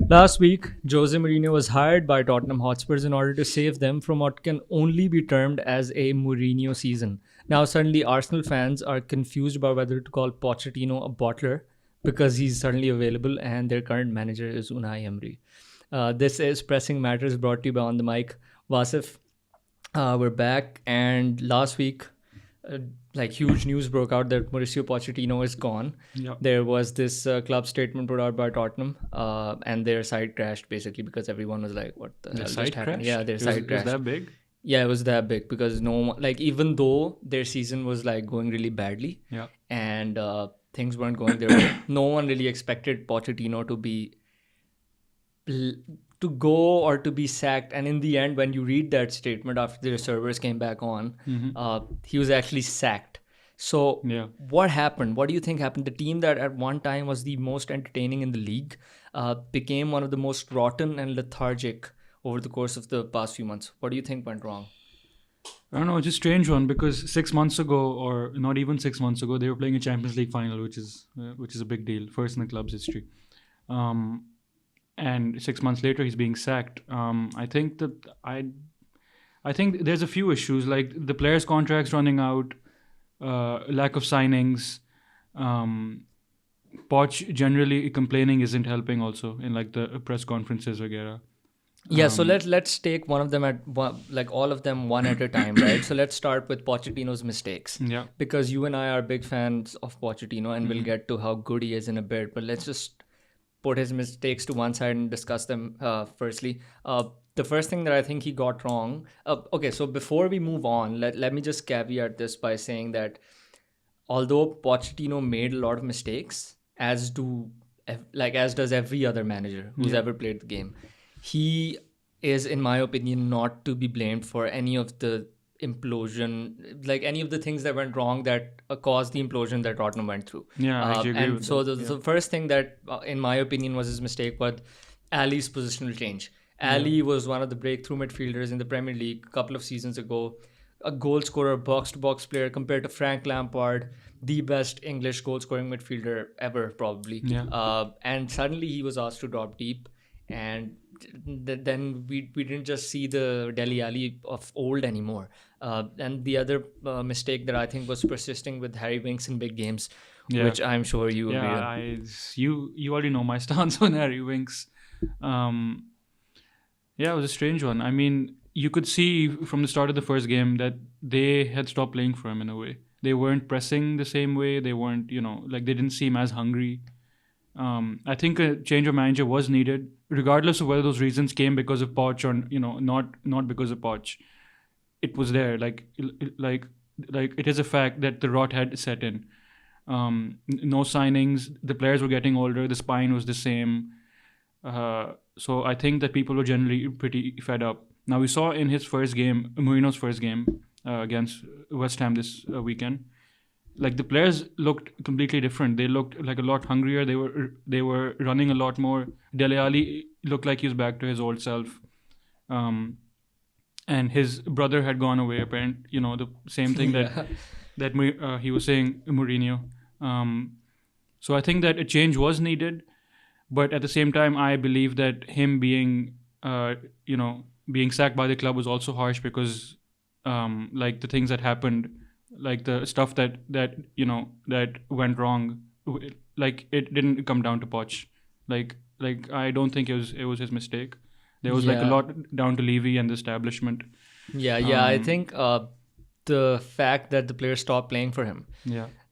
Last week, Jose Mourinho was hired by Tottenham Hotspurs in order to save them from what can only be termed as a Mourinho season. Now, suddenly, Arsenal fans are confused about whether to call Pochettino a bottler because he's suddenly available and their current manager is Unai Emery. This is Pressing Matters, brought to you by On the Mic. Wasif, we're back, and last week, uh, huge news broke out that Mauricio Pochettino is gone. Yeah. There was this club statement put out by Tottenham, and their site crashed basically because everyone was like, "What the hell just site happened?" crashed? Yeah, their site It crashed. was that big? Yeah, it was that big because no one, even though their season was going really badly, Yeah. and things weren't going their way, no one really expected Pochettino to go or to be sacked. And in the end, when you read that statement after their servers came back on, he was actually sacked. So Yeah. what happened? What do you think happened? The team that at one time was the most entertaining in the league became one of the most rotten and lethargic over the course of the past few months. What do you think went wrong? I don't know, it's a strange one because 6 months ago, or not even 6 months ago, they were playing a Champions League final, which is a big deal, first in the club's history. And 6 months later, he's being sacked. I think there's a few issues, like the players' contracts running out, lack of signings. Poch generally complaining isn't helping also in the press conferences, etc. Yeah, so let's take one of them all of them one at a time, right? So let's start with Pochettino's mistakes. Yeah. Because you and I are big fans of Pochettino, and we'll get to how good he is in a bit. But let's just put his mistakes to one side and discuss them firstly. The first thing that I think he got wrong. Okay, so before we move on, let me just caveat this by saying that although Pochettino made a lot of mistakes, as does every other manager who's ever played the game, he is, in my opinion, not to be blamed for any of the implosion, any of the things that went wrong that caused the implosion that Tottenham went through. Yeah, I actually agree and with so that. the first thing that, in my opinion, was his mistake was Ali's positional change. Ali was one of the breakthrough midfielders in the Premier League a couple of seasons ago, a goal scorer, box-to-box player compared to Frank Lampard, the best English goal-scoring midfielder ever, probably. Yeah. And suddenly he was asked to drop deep, and then we didn't just see the Dele Alli of old anymore. And the other mistake that I think was persisting with Harry Winks in big games, which I'm sure you agree with. You already know my stance on Harry Winks. It was a strange one. I mean, you could see from the start of the first game that they had stopped playing for him in a way. They weren't pressing the same way. They weren't, they didn't seem as hungry. I think a change of manager was needed, regardless of whether those reasons came because of Poch or not because of Poch. It was there. It is a fact that the rot had set in. No signings. The players were getting older. The spine was the same. So I think that people were generally pretty fed up. Now we saw in his first game, Mourinho's first game against West Ham this weekend. The players looked completely different. They looked a lot hungrier. They were running a lot more. Dele Alli looked like he was back to his old self. And his brother had gone away. Apparently, the same thing that he was saying, Mourinho. So I think that a change was needed, but at the same time, I believe that him being sacked by the club was also harsh because the things that happened, the stuff that went wrong, it didn't come down to Poch. I don't think it was his mistake. There was a lot down to Levy and the establishment. I think the fact that the players stopped playing for him,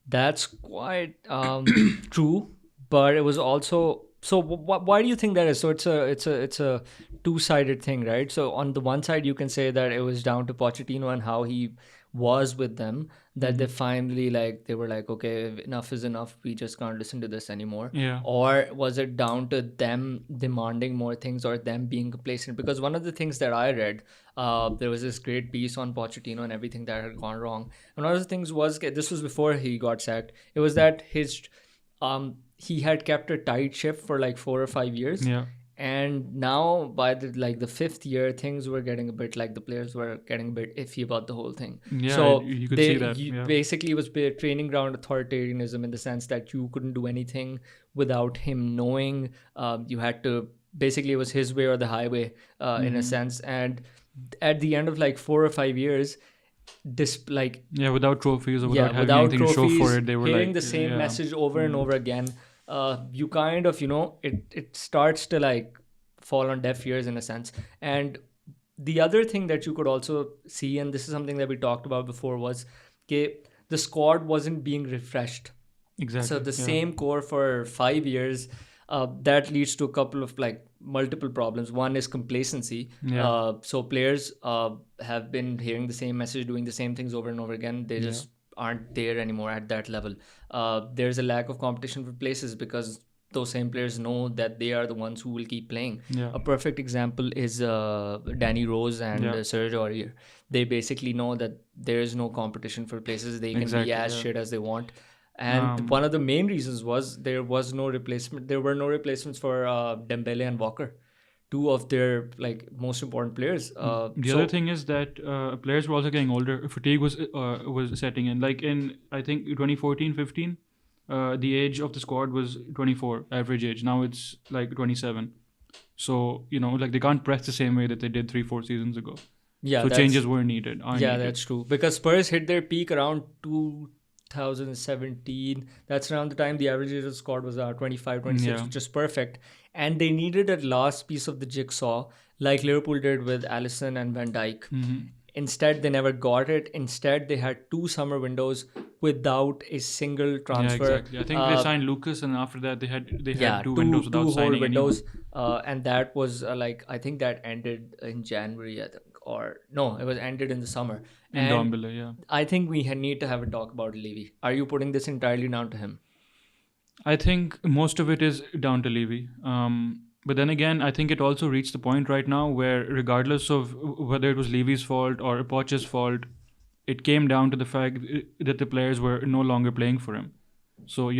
that's quite true. But it was also, so why do you think that is? So it's a two-sided thing, right? So on the one side, you can say that it was down to Pochettino and how he was with them, that they finally they were like, okay, enough is enough, we just can't listen to this anymore. Or was it down to them demanding more things or them being complacent? Because one of the things that I read, there was this great piece on Pochettino and everything that had gone wrong, and one of the things was, this was before he got sacked, it was that he had kept a tight ship for 4 or 5 years. And now by the fifth year, things were getting a bit the players were getting a bit iffy about the whole thing. So you could see that. Basically, it was training ground authoritarianism in the sense that you couldn't do anything without him knowing. You had to basically it was his way or the highway in a sense. And at the end of like 4 or 5 years, without trophies or without having without anything to show trophies, for it, they were hearing like, the same message over and over again, you kind of, it starts to like fall on deaf ears in a sense. And the other thing that you could also see, and this is something that we talked about before, was the squad wasn't being refreshed. Exactly. So the same core for 5 years, that leads to a couple of like multiple problems. One is complacency. So players have been hearing the same message, doing the same things over and over again. They just aren't there anymore at that level. There's a lack of competition for places because those same players know that they are the ones who will keep playing. A perfect example is Danny Rose and Serge Aurier. They basically know that there is no competition for places. They can be as shit as they want. And one of the main reasons was there were no replacements for Dembele and Walker, two of their like most important players. The other thing is that players were also getting older. Fatigue was setting in. Like in, I think, 2014-15, the age of the squad was 24, average age. Now it's like 27. So, like they can't press the same way that they did 3-4 seasons ago. So changes were needed. That's true. Because Spurs hit their peak around 2017. That's around the time the average age of the squad was 25, 26, which is perfect. And they needed a last piece of the jigsaw, like Liverpool did with Alisson and Van Dijk. Instead, they never got it. Instead, they had 2 summer windows without a single transfer. Yeah, exactly. I think they signed Lucas, and after that, they had 2 windows without signing windows. And that was I think that ended in January, I think. Or no, it was ended in the summer. I think we need to have a talk about Levy. Are you putting this entirely down to him? I think most of it is down to Levy. But then again, I think it also reached the point right now where regardless of whether it was Levy's fault or Poch's fault, it came down to the fact that the players were no longer playing for him. So,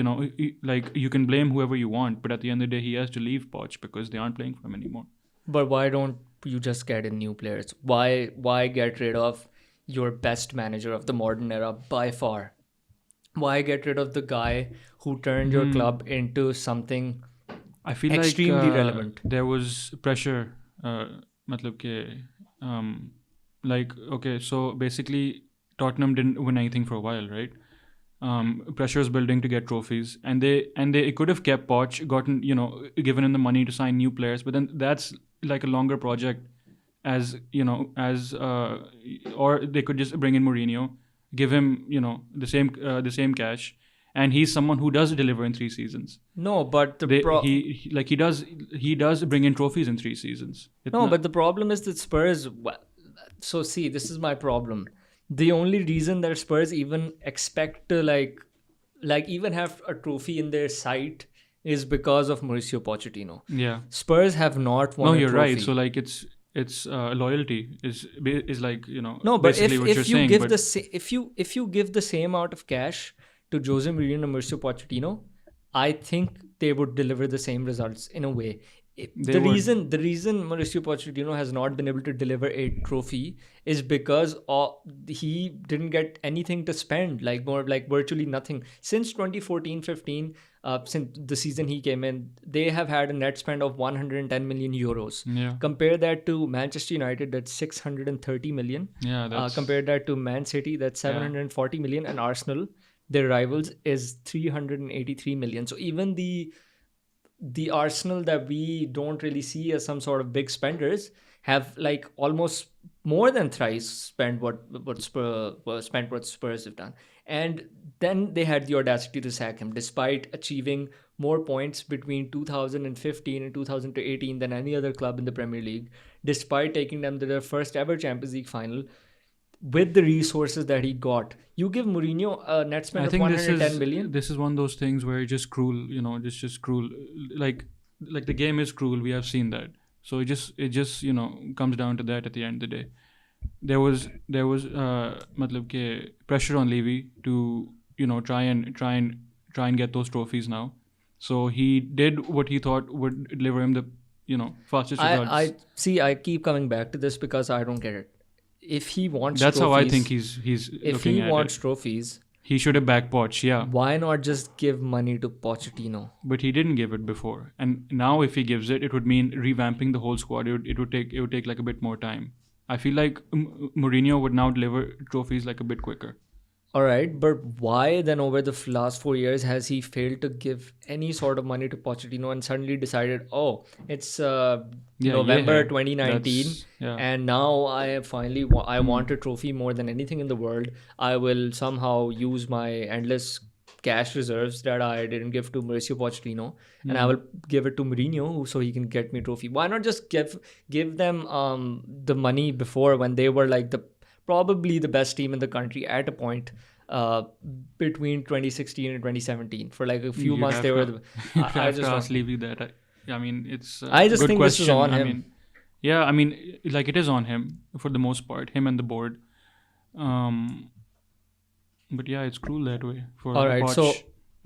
like you can blame whoever you want, but at the end of the day, he has to leave Poch because they aren't playing for him anymore. But why don't you just get in new players? Why get rid of your best manager of the modern era by far? Why get rid of the guy who turned your club into something I feel extremely relevant? There was pressure. Okay, so basically Tottenham didn't win anything for a while, right? Pressure is building to get trophies, and they could have kept Poch, gotten given him the money to sign new players, but then that's like a longer project, or they could just bring in Mourinho, give him the same cash, and he's someone who does deliver in 3 seasons. No, but he does bring in trophies in 3 seasons. But the problem is that Spurs. So see, this is my problem. The only reason that Spurs even expect to like even have a trophy in their sight is because of Mauricio Pochettino. Yeah, Spurs have not won. No, you're right. So like it's loyalty is like No, but if you give if you give the same amount of cash to Jose Mourinho and Mauricio Pochettino, I think they would deliver the same results in a way. The reason Mauricio Pochettino has not been able to deliver a trophy is because he didn't get anything to spend, like virtually nothing. Since 2014-15, since the season he came in, they have had a net spend of 110 million euros. Yeah. Compare that to Manchester United, that's 630 million. Yeah, compare that to Man City, that's 740 million, and Arsenal, their rivals, is 383 million. So even the Arsenal that we don't really see as some sort of big spenders have like almost more than thrice spent what Spurs have done. And then they had the audacity to sack him despite achieving more points between 2015 and 2018 than any other club in the Premier League, despite taking them to their first ever Champions League final with the resources that he got. You give Mourinho a net spend of 110 million. This is one of those things where it's just cruel, just cruel. Like the game is cruel. We have seen that. So it just comes down to that at the end of the day. There was pressure on Levy to try and get those trophies now. So he did what he thought would deliver him the fastest results. I keep coming back to this because I don't get it. If he wants that's trophies, how I think he's if he wants trophies, He should have backed Poch, yeah. Why not just give money to Pochettino? But he didn't give it before, and now if he gives it, it would mean revamping the whole squad. It would take like a bit more time. I feel like Mourinho would now deliver trophies like a bit quicker. All right, but why then over the last 4 years has he failed to give any sort of money to Pochettino and suddenly decided, oh, it's November 2019 and now I finally I want a trophy more than anything in the world. I will somehow use my endless cash reserves that I didn't give to Mauricio Pochettino and I will give it to Mourinho so he can get me a trophy. Why not just give them the money before when they were like probably the best team in the country at a point between 2016 and 2017 for like a few months they were I just ask Levy that. I mean, it's I just think question. This is on him. I mean like it is on him for the most part, him and the board, but yeah, it's cruel that way for all right Poch. So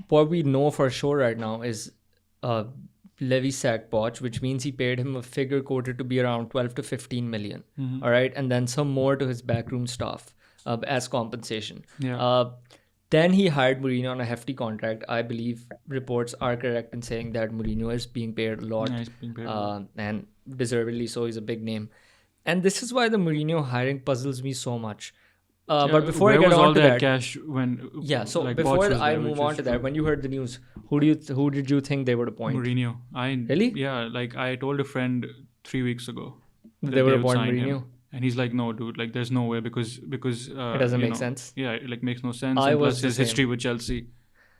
what we know for sure right now is Levy sacked Poch, which means he paid him a figure quoted to be around 12 to 15 million. All right, and then some more to his backroom staff as compensation. Then he hired Mourinho on a hefty contract. I believe reports are correct in saying that Mourinho is being paid a lot, and deservedly so. He's a big name, and this is why the Mourinho hiring puzzles me so much. But before I get on to that, cash when so like before I move on to that, when you heard the news, who did you think they would appoint? Mourinho. Really? Yeah, like I told a friend 3 weeks ago they would appoint Mourinho, and he's like, no, dude, like there's no way because it doesn't make sense. Yeah, it like makes no sense. I and was plus his history with Chelsea.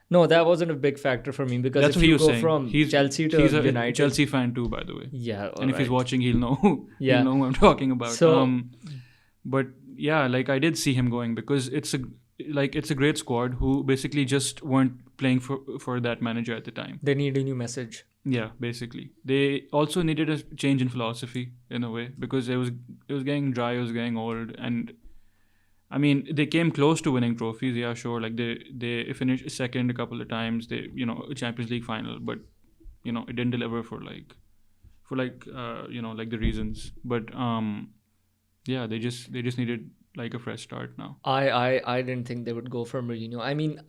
No, that wasn't a big factor for me because that's if what you he was go saying. From Chelsea to he's United, a Chelsea fan too, by the way. Yeah, and if he's watching, he'll know. Yeah, he'll know who I'm talking about. So, but yeah, like I did see him going because it's a great squad who basically just weren't playing for that manager at the time. They need a new message. Yeah, basically. They also needed a change in philosophy in a way because it was getting dry, it was getting old, and I mean they came close to winning trophies. Yeah, sure. Like they finished second a couple of times. They a Champions League final, but it didn't deliver for the reasons. But yeah, they just needed like a fresh start now. I didn't think they would go for Mourinho. I mean,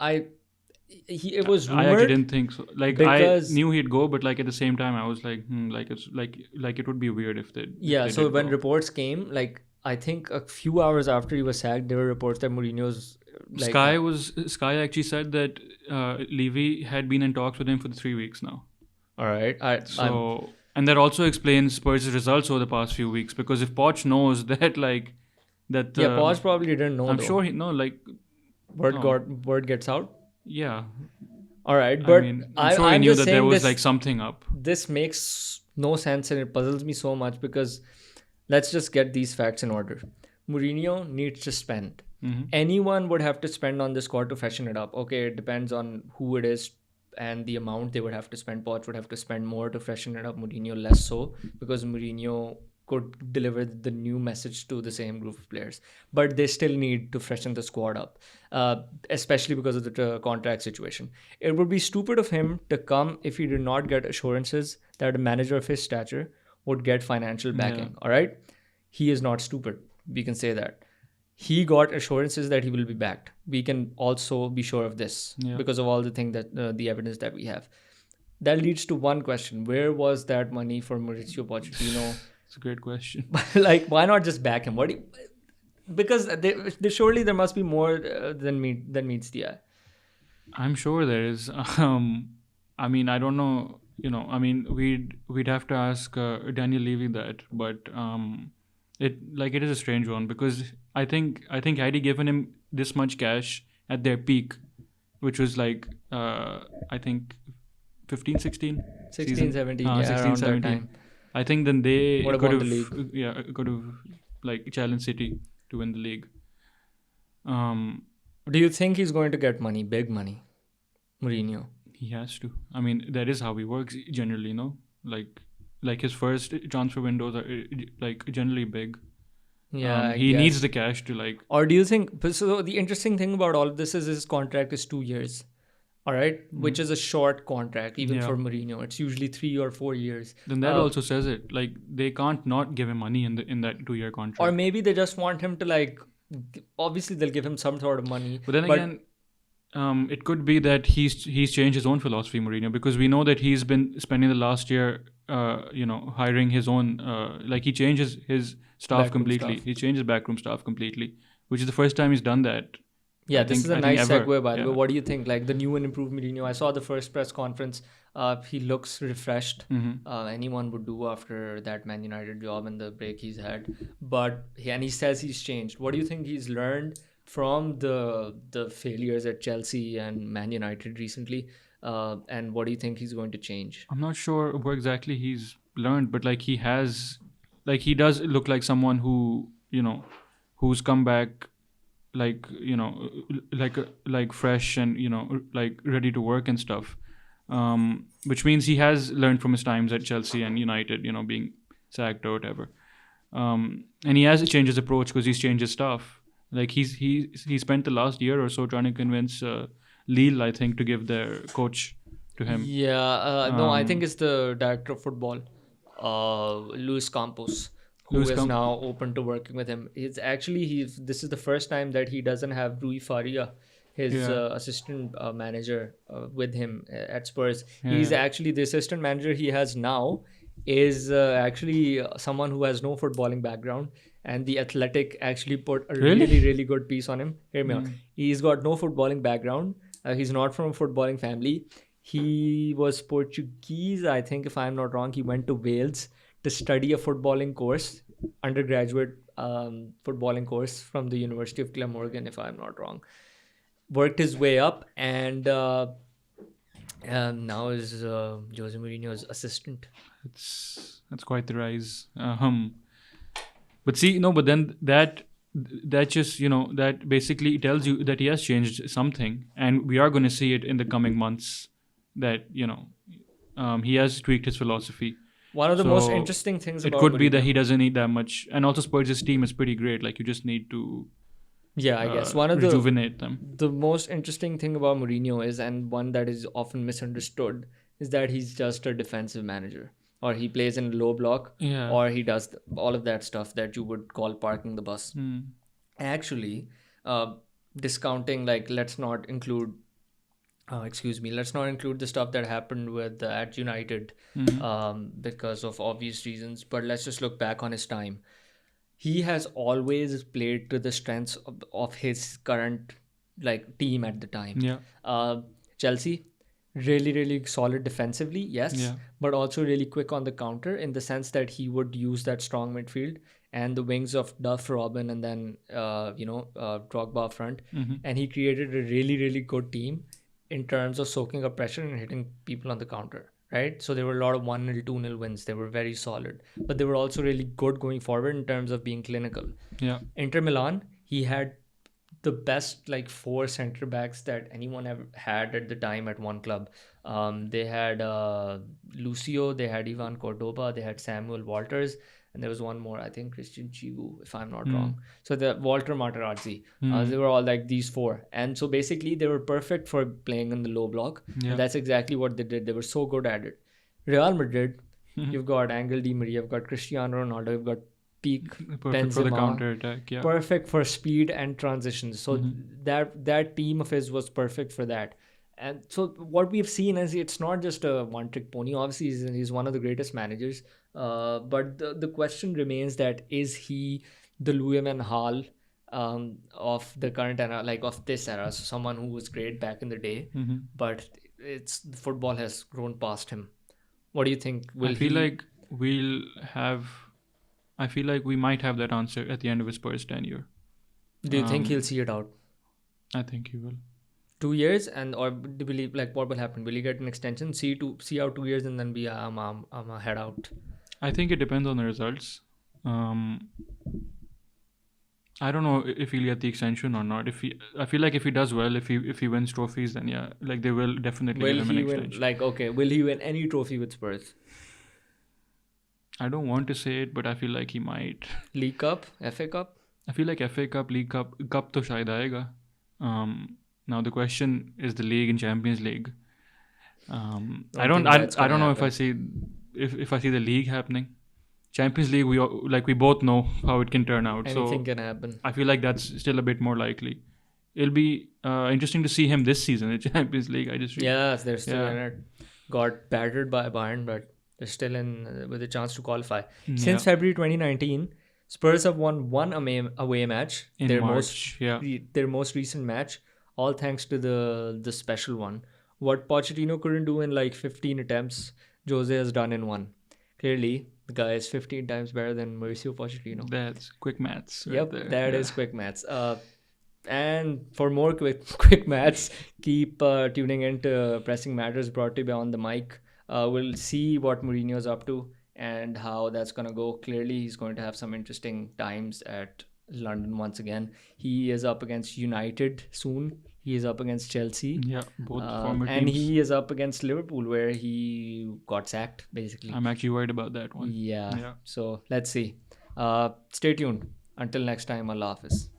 it was rumored. I actually didn't think so. Like because I knew he'd go, but like at the same time, I was like, like it's like it would be weird if they. Yeah. If they so when go. reports came, like I think a few hours after he was sacked, there were reports that Mourinho's. Like, Sky actually said that Levy had been in talks with him for 3 weeks now. All right. And that also explains Spurs' results over the past few weeks because if Poch knows that Poch probably didn't know. I'm sure he like word gets out. Yeah. All right, but I'm sure he knew that there was like something up. This makes no sense and it puzzles me so much because let's just get these facts in order. Mourinho needs to spend. Mm-hmm. Anyone would have to spend on the squad to freshen it up. Okay, it depends on who it is and the amount they would have to spend. Poch would have to spend more to freshen it up. Mourinho less so because Mourinho could deliver the new message to the same group of players. But they still need to freshen the squad up, especially because of the contract situation. It would be stupid of him to come if he did not get assurances that a manager of his stature would get financial backing. Yeah. All right? He is not stupid. We can say that. He got assurances that he will be backed. We can also be sure of this because of all the thing that the evidence that we have. That leads to one question. Where was that money for Mauricio Pochettino? It's a great question. Like, why not just back him? Because surely there must be more than meets the eye. I'm sure there is. I mean, I don't know. I mean, we'd have to ask Daniel Levy that, but it is a strange one because I think had he given him this much cash at their peak, which was like I think 15, 16? 16, 17, yeah, 16, around 17. that time. I think then they could have could have like challenged City to win the league. Do you think he's going to get money, big money, Mourinho? He has to. I mean, that is how he works generally, no? Like his first transfer windows are like generally big. Yeah, he needs the cash to like. Or do you think? So the interesting thing about all of this is his contract is 2 years. All right, which is a short contract even for Mourinho. It's usually 3 or 4 years. Then that also says it. Like they can't not give him money in that 2 year contract. Or maybe they just want him to like. Obviously, they'll give him some sort of money. But then again, It could be that he's changed his own philosophy, Mourinho, because we know that he's been spending the last year, hiring his own. Like he changes his staff Backroom completely. staff. He changes backroom staff completely, which is the first time he's done that. Yeah, this is a nice segue, by the Yeah. way. What do you think? Like the new and improved Mourinho. I saw the first press conference. He looks refreshed. Anyone would do after that Man United job and the break he's had. And he says he's changed. What do you think he's learned from the failures at Chelsea and Man United recently? And what do you think he's going to change? I'm not sure what exactly he's learned, but like he does look like someone who who's come back, like like fresh and like ready to work and stuff, which means he has learned from his times at Chelsea and United, being sacked or whatever, and he has changed his approach because he's changed his stuff. Like he spent the last year or so trying to convince Lille, I think, to give their coach to him. Yeah, no, I think it's the director of football, Luis Campos, who is now open to working with him. This is the first time that he doesn't have Rui Faria, his assistant manager, with him at Spurs. He's actually the assistant manager he has now is actually someone who has no footballing background. And the Athletic actually put a really, really good piece on him. Hear me out. He's got no footballing background. He's not from a footballing family. He was Portuguese, I think, if I'm not wrong. He went to Wales to study a footballing course, undergraduate footballing course from the University of Glamorgan, if I'm not wrong. Worked his way up and now is Jose Mourinho's assistant. That's quite the rise. But see, no, but then that just, that basically tells you that he has changed something, and we are going to see it in the coming months, that, he has tweaked his philosophy. One of the most interesting things about it could be that he doesn't need that much, and also Spurs' team is pretty great. Like, you just need to I guess rejuvenate them. The most interesting thing about Mourinho is, and one that is often misunderstood, is that he's just a defensive manager. Or he plays in a low block, or he does all of that stuff that you would call parking the bus. Actually, discounting, like, let's not include the stuff that happened with at United because of obvious reasons. But let's just look back on his time. He has always played to the strengths of his current team at the time. Chelsea, really, really solid defensively, yes, but also really quick on the counter, in the sense that he would use that strong midfield and the wings of Duff, Robin, and then Drogba up front, and he created a really, really good team in terms of soaking up pressure and hitting people on the counter, right? So there were a lot of 1-0, 2-0 wins. They were very solid, but they were also really good going forward in terms of being clinical. Inter Milan, he had the best 4 center backs that anyone ever had at the time at one club. They had Lucio, they had Ivan Cordoba, they had Samuel Walters, and there was one more, I think Christian Chivu, if I'm not wrong. So the Walter Materazzi, they were all these 4. And so basically they were perfect for playing in the low block. And that's exactly what they did. They were so good at it. Real Madrid, you've got Angel Di Maria, you've got Cristiano Ronaldo, you've got peak perfect Benzema, for the counter attack, perfect for speed and transitions. So that team of his was perfect for that. And so what we've seen is it's not just a one-trick pony. Obviously, he's one of the greatest managers. But the question remains, that is he the Louis van Gaal of the current era, of this era? So someone who was great back in the day, but the football has grown past him. What do you think? I feel like we might have that answer at the end of his Spurs tenure. Do you think he'll see it out? I think he will. 2 years, or do you believe what will happen? Will he get an extension? See out 2 years and then be I'm a head out. I think it depends on the results. I don't know if he'll get the extension or not. I feel like if he does well, if he wins trophies, then they will definitely give him an extension. Will he win any trophy with Spurs? I don't want to say it, but I feel like he might. League Cup, FA Cup? I feel like FA Cup, League Cup to shayad aayega. Now the question is the league and Champions League. I don't know if I see the league happening. Champions League, we both know how it can turn out. Anything can happen. I feel like that's still a bit more likely. it'll be interesting to see him this season in the Champions League. I just Yes, they're still in it. Got battered by Bayern, but they're still in with a chance to qualify. Since February 2019, Spurs have won one away match. In their March, their most recent match, all thanks to the special one. What Pochettino couldn't do in like 15 attempts, Jose has done in one. Clearly, the guy is 15 times better than Mauricio Pochettino. That's quick maths. Yep, Right there. that is quick maths. And for more quick maths, keep tuning into Pressing Matters, brought to you by On the Mic. We'll see what Mourinho's up to and how that's going to go. Clearly, he's going to have some interesting times at London once again. He is up against United soon. He is up against Chelsea. Yeah, both former and teams. he is up against Liverpool, where he got sacked, basically. I'm actually worried about that one. Yeah. So let's see. Stay tuned. Until next time, Allah Hafiz.